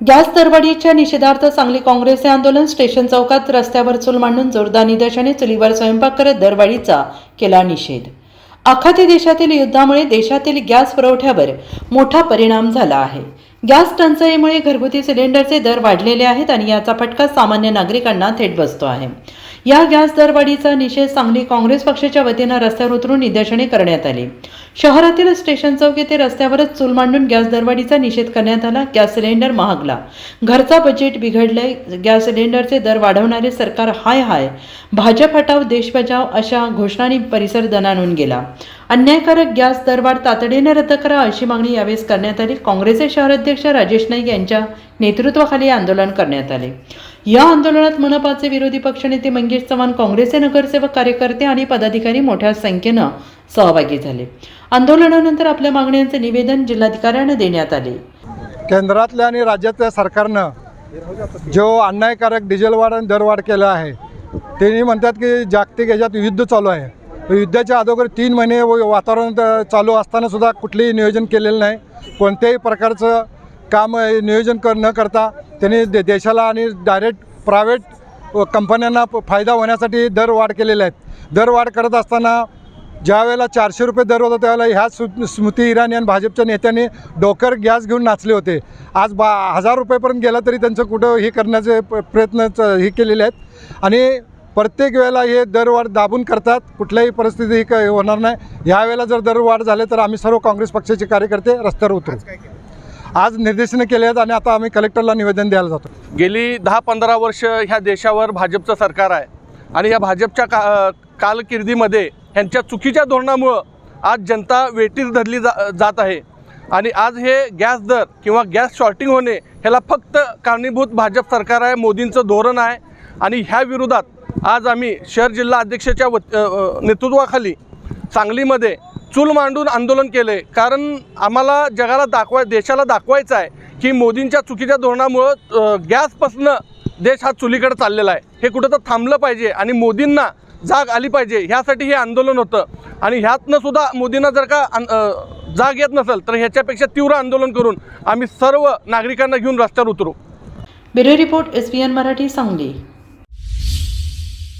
Gas दरवाढीच्या निषेधार्थ सांगली काँग्रेसचे आंदोलन स्टेशन चौकात रस्त्यावर चूल मांडून जोरदार निदर्शने चुलीवर स्वयंपाक करत दरवाढीचा केला निषेध। आखाती देशातील युद्धामुळे देशातील गॅस पुरवठ्यावर मोठा परिणाम झाला आहे। गॅस टंचाईमुळे घरगुती सिलेंडरचे दर वाढलेले आहेत आणि याचा फटका सामान्य नागरिकांना थेट बसतो आहे। या गॅस दरवाढीचा निषेध सांगली काँग्रेस पक्षाच्या वतीने रस्त्यावर उतरून निदर्शने करण्यात आली। शहरातील स्टेशन चौक येथे रस्त्यावरच चूल मांडून गॅस दरवाढीचा निषेध करण्यात आला। गॅस सिलेंडर महागला, घरचा बजेट बिघडले, गॅस सिलेंडरचे दर वाढवणारे सरकार हाय हाय, भाजप हटाव देश बचाव अशा घोषणांनी परिसर दणाणून गेला। अन्यायकारक गॅस दरवाढ तातडीने रद्द करा अशी मागणी यावेळी करण्यात आली। काँग्रेसचे शहराध्यक्ष राजेश नाईक यांच्या नेतृत्वाखाली आंदोलन करण्यात आले। या आंदोलनात मनपाचे विरोधी पक्षनेते मंगेश चव्हाण, काँग्रेसचे नगरसेवक, कार्यकर्ते आणि पदाधिकारी मोठ्या संख्येने सहभागी झाले। आंदोलनानंतर आपल्या मागण्यांचे निवेदन जिल्हाधिकाऱ्यांना देण्यात आले। केंद्रातल्या आणि राज्यातल्या सरकारनं जो अन्यायकारक डिझेलवाढ आणि दरवाढ केला आहे, त्यांनी म्हणतात की जागतिक ह्याच्यात युद्ध चालू आहे। युद्धाच्या अगोदर 3 महिने वातावरण चालू असताना सुद्धा कुठलेही नियोजन केलेलं नाही। कोणत्याही प्रकारचं काम नियोजन न करता त्यांनी देशाला आणि डायरेक्ट प्रायव्हेट कंपन्यांना फायदा होण्यासाठी दरवाढ केलेले आहेत। दरवाढ करत असताना ज्या वेळेला 400 रुपये दर होता त्यावेळेला ह्या स्मृती इराणी आणि भाजपच्या नेत्यांनी डोक्यावर गॅस घेऊन नाचले होते। आज 1000 रुपयेपर्यंत गेला तरी त्यांचं कुठं हे करण्याचे प्रयत्न हे केलेले आहेत आणि प्रत्येक वेळेला हे दरवाढ दाबून करतात। कुठल्याही परिस्थिती ही होणार नाही। यावेळेला जर दरवाढ झाले तर आम्ही सर्व काँग्रेस पक्षाचे कार्यकर्ते रस्त्यावर उतरू। आज निर्देशनं केले आहेत आणि आता आम्ही कलेक्टरला निवेदन द्यायला जातो। गेली 10-15 वर्ष ह्या देशावर भाजपचं सरकार आहे आणि या भाजपच्या कारकिर्दीमध्ये ह्यांच्या चुकीच्या धोरणामुळं आज जनता वेठीस धरली जात आहे आणि आज हे गॅस दर किंवा गॅस शॉर्टिंग होणे ह्याला फक्त कारणीभूत भाजप सरकार आहे, मोदींचं धोरण आहे। आणि ह्या विरोधात आज आम्ही शहर जिल्हा अध्यक्षाच्या नेतृत्वाखाली सांगलीमध्ये चूल मांडून आंदोलन केले। कारण आम्हाला जगाला देशाला दाखवायचं आहे की मोदींच्या चुकीच्या धोरणामुळं गॅसपासनं देश हा चुलीकडे चाललेला आहे। हे कुठं तर थांबलं पाहिजे आणि मोदींना जाग आली पाहिजे, ह्यासाठी हे आंदोलन होतं। आणि ह्यातनं सुद्धा मोदींना जर का जाग येत नसेल तर ह्याच्यापेक्षा तीव्र आंदोलन करून आम्ही सर्व नागरिकांना घेऊन रस्त्यावर उतरू। Bureau report SBN Marathi Sangli.